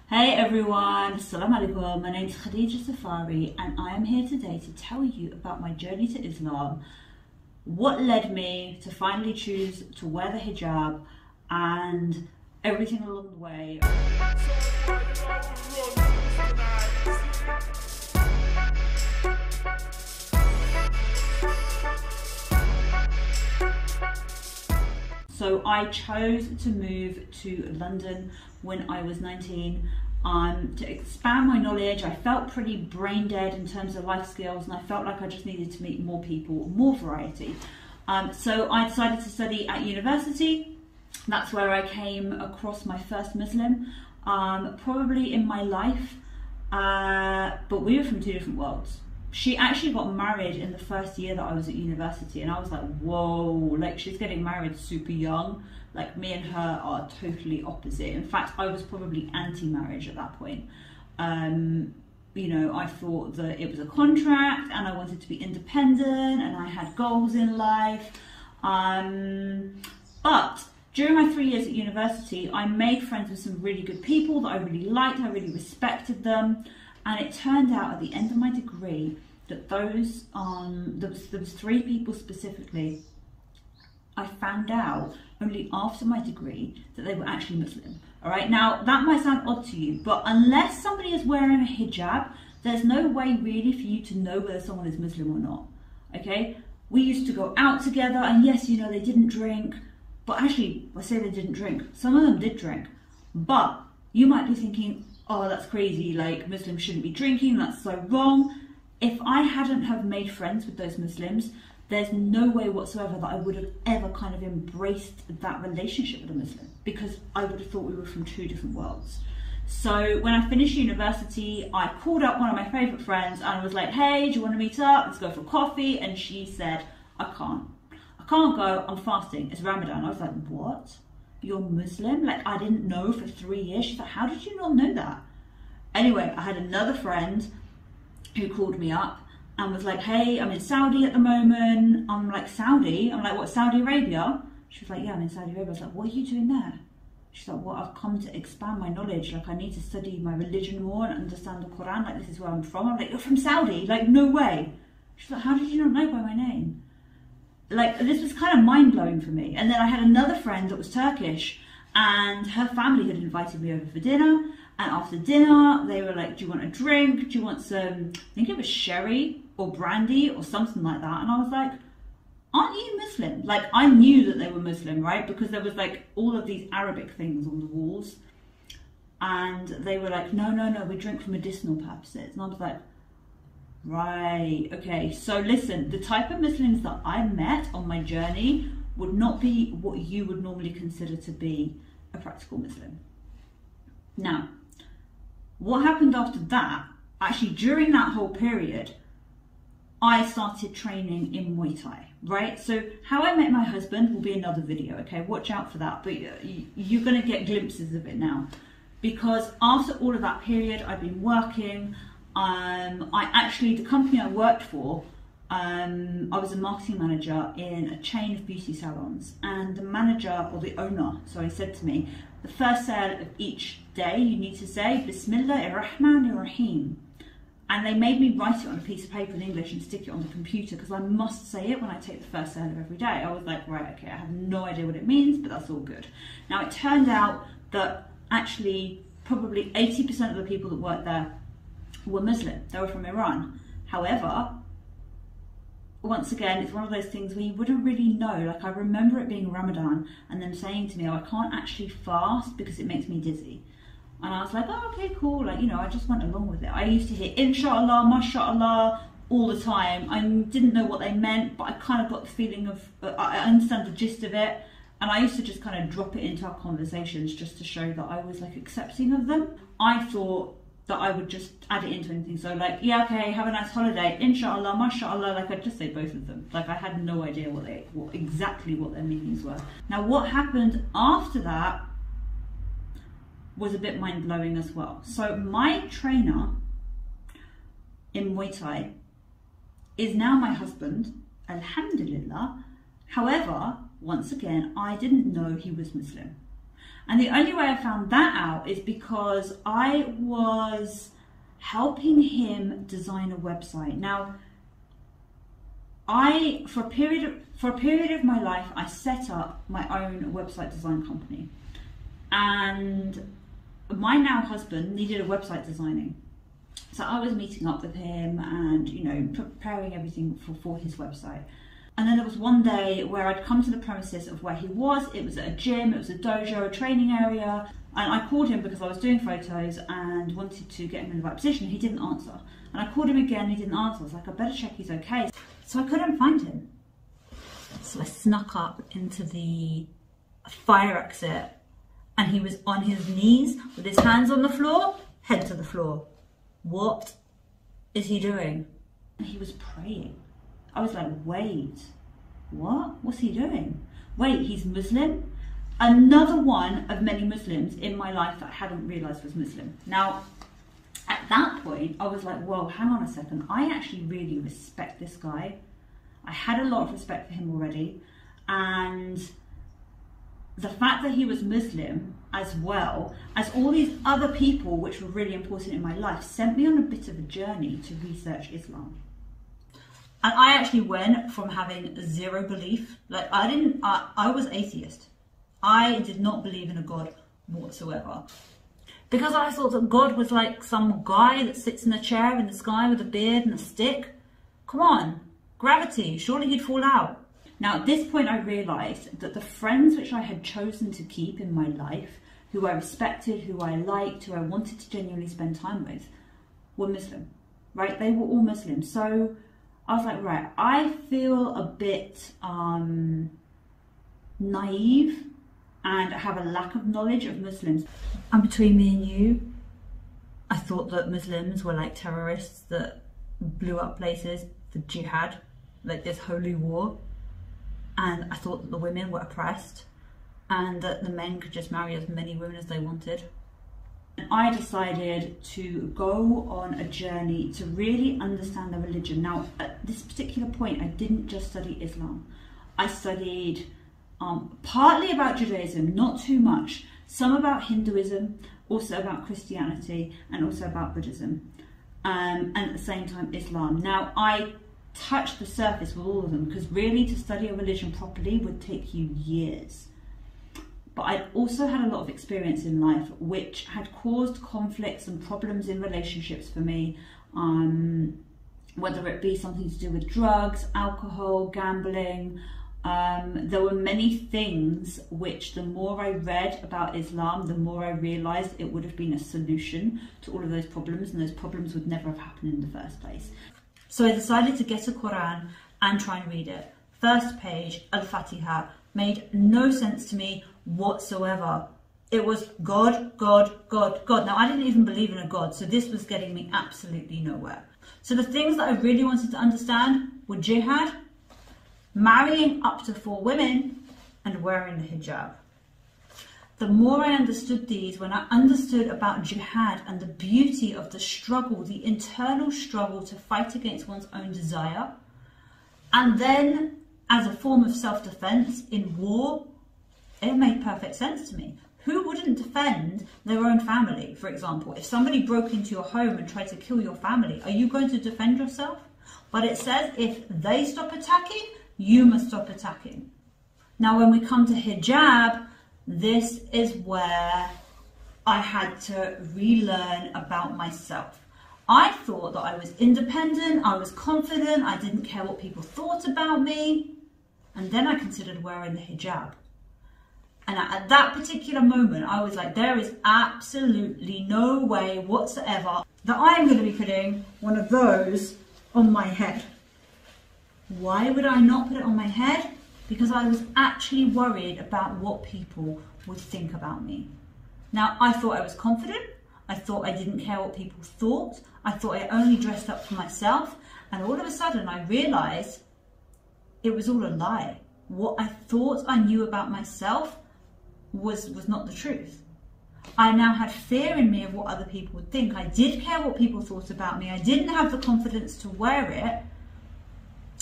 Hey everyone, Assalamu alaikum. My name is Khadijah Safari and I am here today to tell you about my journey to Islam, what led me to finally choose to wear the hijab, and everything along the way. So I chose to move to London when I was 19 to expand my knowledge. I felt pretty brain dead in terms of life skills and I felt like I just needed to meet more people, more variety. So I decided to study at university. That's where I came across my first Muslim, probably in my life, but we were from two different worlds. She actually got married in the first year that I was at university and I was like, whoa, like she's getting married super young. Like me and her are totally opposite. In fact, I was probably anti-marriage at that point. You know, I thought that it was a contract and I wanted to be independent and I had goals in life. But during my 3 years at university, I made friends with some really good people that I really liked, I really respected them. And it turned out at the end of my degree that there was 3 people specifically. I found out only after my degree that they were actually Muslim. All right, now that might sound odd to you, but unless somebody is wearing a hijab, there's no way really for you to know whether someone is Muslim or not. Okay, we used to go out together, and yes, you know, they didn't drink, but actually, I say they didn't drink. Some of them did drink, but you might be thinking, oh, that's crazy, like Muslims shouldn't be drinking, that's so wrong. If I hadn't have made friends with those Muslims, there's no way whatsoever that I would have ever kind of embraced that relationship with a Muslim, because I would have thought we were from two different worlds. So when I finished university, I called up one of my favourite friends and I was like, hey, do you want to meet up? Let's go for coffee. And she said, I can't go, I'm fasting, it's Ramadan. I was like, what? You're Muslim? Like, I didn't know for 3 years. She's like, how did you not know that? Anyway, I had another friend who called me up and was like, hey, I'm in Saudi at the moment. I'm like, Saudi? I'm like, what, Saudi Arabia? She was like, yeah, I'm in Saudi Arabia. I was like, what are you doing there? She's like, well, I've come to expand my knowledge. Like, I need to study my religion more and understand the Qur'an. Like, this is where I'm from. I'm like, you're from Saudi? Like, no way. She's like, how did you not know by my name? Like, this was kind of mind-blowing for me. And then I had another friend that was Turkish and her family had invited me over for dinner. And after dinner, they were like, do you want a drink? Do you want some, I think it was sherry or brandy or something like that? And I was like, aren't you Muslim? Like, I knew that they were Muslim, right? Because there was like all of these Arabic things on the walls. And they were like, no, we drink for medicinal purposes. And I was like, right, okay. So listen, the type of Muslims that I met on my journey would not be what you would normally consider to be a practical Muslim. Now, what happened after that, actually during that whole period, I started training in Muay Thai, right? So how I met my husband will be another video, okay? Watch out for that, but you're going to get glimpses of it now. Because after all of that period, I've been working. The company I worked for, I was a marketing manager in a chain of beauty salons, and the manager, or the owner, sorry, said to me, the first sale of each day, you need to say, Bismillahir Rahmanir Rahim. And they made me write it on a piece of paper in English and stick it on the computer because I must say it when I take the first sale of every day. I was like, right, okay, I have no idea what it means, but that's all good. Now, it turned out that actually probably 80% of the people that worked there were Muslim. They were from Iran. However, once again, it's one of those things where you wouldn't really know. Like, I remember it being Ramadan and them saying to me, oh, I can't actually fast because it makes me dizzy. And I was like, oh, okay, cool. Like, you know, I just went along with it. I used to hear inshallah, mashallah all the time. I didn't know what they meant, but I kind of got the feeling of, I understand the gist of it. And I used to just kind of drop it into our conversations just to show that I was like accepting of them. I thought that I would just add it into anything. So like, yeah, okay, have a nice holiday, inshallah, mashallah, like I'd just say both of them. Like, I had no idea exactly what their meanings were. Now, what happened after that was a bit mind-blowing as well. So my trainer in Muay Thai is now my husband, alhamdulillah. However, once again, I didn't know he was Muslim. And the only way I found that out is because I was helping him design a website. Now, for a period of my life, I set up my own website design company. And my now husband needed a website designing. So I was meeting up with him and, you know, preparing everything for his website. And then there was one day where I'd come to the premises of where he was. It was at a gym, it was a dojo, a training area. And I called him because I was doing photos and wanted to get him in the right position. He didn't answer. And I called him again, he didn't answer. I was like, I better check he's okay. So I couldn't find him. So I snuck up into the fire exit and he was on his knees with his hands on the floor, head to the floor. What is he doing? And he was praying. I was like, wait, what? What's he doing? Wait, he's Muslim? Another one of many Muslims in my life that I hadn't realised was Muslim. Now, at that point, I was like, whoa, hang on a second. I actually really respect this guy. I had a lot of respect for him already. And the fact that he was Muslim, as well as all these other people which were really important in my life, sent me on a bit of a journey to research Islam. And I actually went from having zero belief, like I was atheist. I did not believe in a God whatsoever. Because I thought that God was like some guy that sits in a chair in the sky with a beard and a stick. Come on, gravity, surely he'd fall out. Now at this point I realised that the friends which I had chosen to keep in my life, who I respected, who I liked, who I wanted to genuinely spend time with, were Muslim, right? They were all Muslim. So I was like, right, I feel a bit naive and have a lack of knowledge of Muslims. And between me and you, I thought that Muslims were like terrorists that blew up places for jihad, like this holy war. And I thought that the women were oppressed and that the men could just marry as many women as they wanted. And I decided to go on a journey to really understand the religion. Now, at this particular point, I didn't just study Islam. I studied partly about Judaism, not too much, some about Hinduism, also about Christianity, and also about Buddhism, and at the same time Islam. Now, I touched the surface with all of them because really to study a religion properly would take you years. But I'd also had a lot of experience in life which had caused conflicts and problems in relationships for me, whether it be something to do with drugs, alcohol, gambling. There were many things which the more I read about Islam, the more I realised it would have been a solution to all of those problems, and those problems would never have happened in the first place. So I decided to get a Qur'an and try and read it. First page, Al-Fatiha, made no sense to me whatsoever. It was God, God, God, God. Now I didn't even believe in a God, so this was getting me absolutely nowhere. So the things that I really wanted to understand were jihad, marrying up to 4 women, and wearing the hijab. The more I understood these, when I understood about jihad and the beauty of the struggle, the internal struggle to fight against one's own desire, and then as a form of self-defense in war, it made perfect sense to me. Who wouldn't defend their own family, for example? If somebody broke into your home and tried to kill your family, are you going to defend yourself? But it says if they stop attacking, you must stop attacking. Now, when we come to hijab, this is where I had to relearn about myself. I thought that I was independent, I was confident, I didn't care what people thought about me. And then I considered wearing the hijab. And at that particular moment, I was like, there is absolutely no way whatsoever that I am going to be putting one of those on my head. Why would I not put it on my head? Because I was actually worried about what people would think about me. Now, I thought I was confident. I thought I didn't care what people thought. I thought I only dressed up for myself. And all of a sudden, I realized it was all a lie. What I thought I knew about myself was not the truth. I now had fear in me of what other people would think. I did care what people thought about me. I didn't have the confidence to wear it.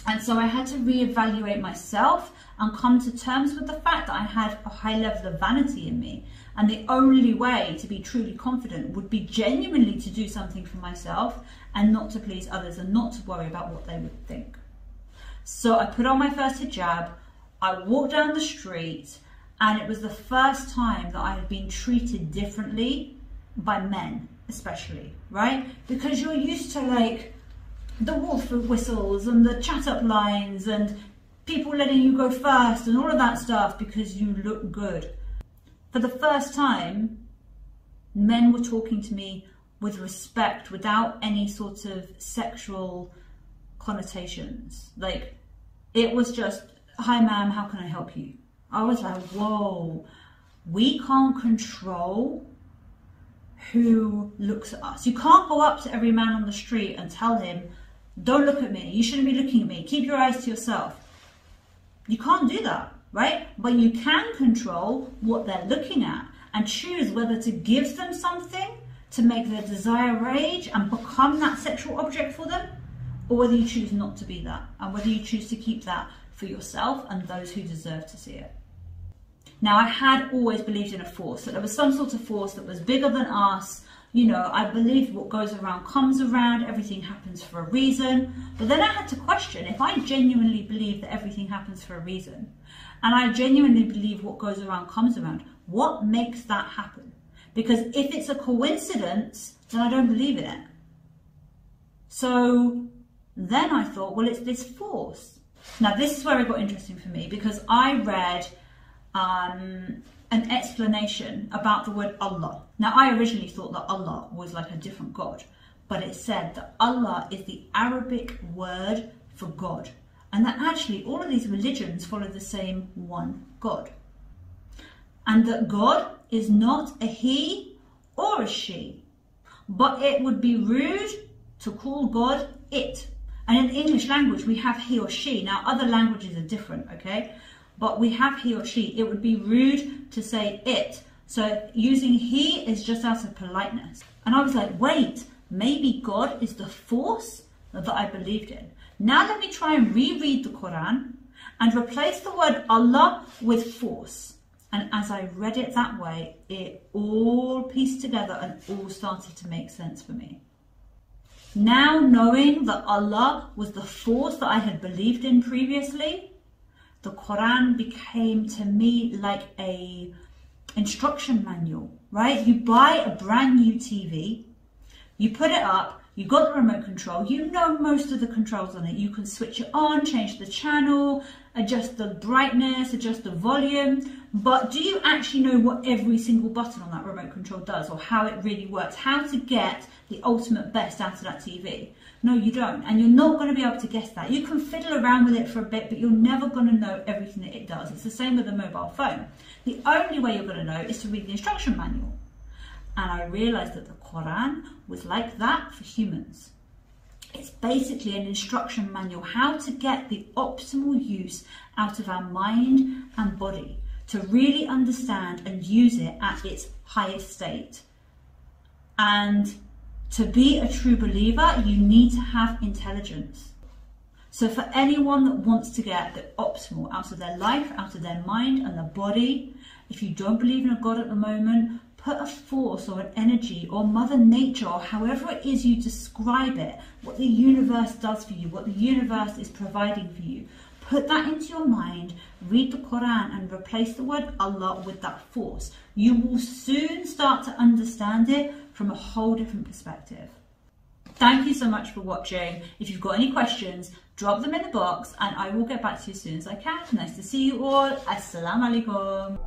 And so I had to reevaluate myself and come to terms with the fact that I had a high level of vanity in me. And the only way to be truly confident would be genuinely to do something for myself and not to please others and not to worry about what they would think. So I put on my first hijab, I walked down the street, and it was the first time that I had been treated differently by men, especially, right? Because you're used to like the wolf whistles and the chat up lines and people letting you go first and all of that stuff because you look good. For the first time, men were talking to me with respect without any sort of sexual connotations. Like, it was just, "Hi ma'am, how can I help you?" I was like, whoa, we can't control who looks at us. You can't go up to every man on the street and tell him, "Don't look at me, you shouldn't be looking at me, keep your eyes to yourself." You can't do that, right? But you can control what they're looking at and choose whether to give them something to make their desire rage and become that sexual object for them, or whether you choose not to be that, and whether you choose to keep that for yourself and those who deserve to see it. Now, I had always believed in a force, that there was some sort of force that was bigger than us. You know, I believed what goes around comes around, everything happens for a reason. But then I had to question, if I genuinely believe that everything happens for a reason, and I genuinely believe what goes around comes around, what makes that happen? Because if it's a coincidence, then I don't believe in it. So then I thought, well, it's this force. Now, this is where it got interesting for me, because I read an explanation about the word Allah. Now, I originally thought that Allah was like a different God, but it said that Allah is the Arabic word for God, and that actually all of these religions follow the same one God, and that God is not a he or a she, but it would be rude to call God it. And in the English language, we have he or she. Now, other languages are different, okay? But we have he or she. It would be rude to say it. So using he is just out of politeness. And I was like, wait, maybe God is the force that I believed in. Now let me try and reread the Quran and replace the word Allah with force. And as I read it that way, it all pieced together and all started to make sense for me. Now, knowing that Allah was the force that I had believed in previously, the Quran became to me like a instruction manual, right? You buy a brand new TV, you put it up, you got the remote control, you know most of the controls on it. You can switch it on, change the channel, adjust the brightness, adjust the volume. But do you actually know what every single button on that remote control does, or how it really works? How to get the ultimate best out of that TV? No, you don't. And you're not going to be able to guess that. You can fiddle around with it for a bit, but you're never going to know everything that it does. It's the same with a mobile phone. The only way you're going to know is to read the instruction manual. And I realized that the Quran was like that for humans. It's basically an instruction manual, how to get the optimal use out of our mind and body, to really understand and use it at its highest state. And to be a true believer, you need to have intelligence. So for anyone that wants to get the optimal out of their life, out of their mind and their body, if you don't believe in a God at the moment, put a force or an energy or Mother Nature, or however it is you describe it, what the universe does for you, what the universe is providing for you. Put that into your mind, read the Quran and replace the word Allah with that force. You will soon start to understand it from a whole different perspective. Thank you so much for watching. If you've got any questions, drop them in the box and I will get back to you as soon as I can. Nice to see you all. Assalamu alaikum.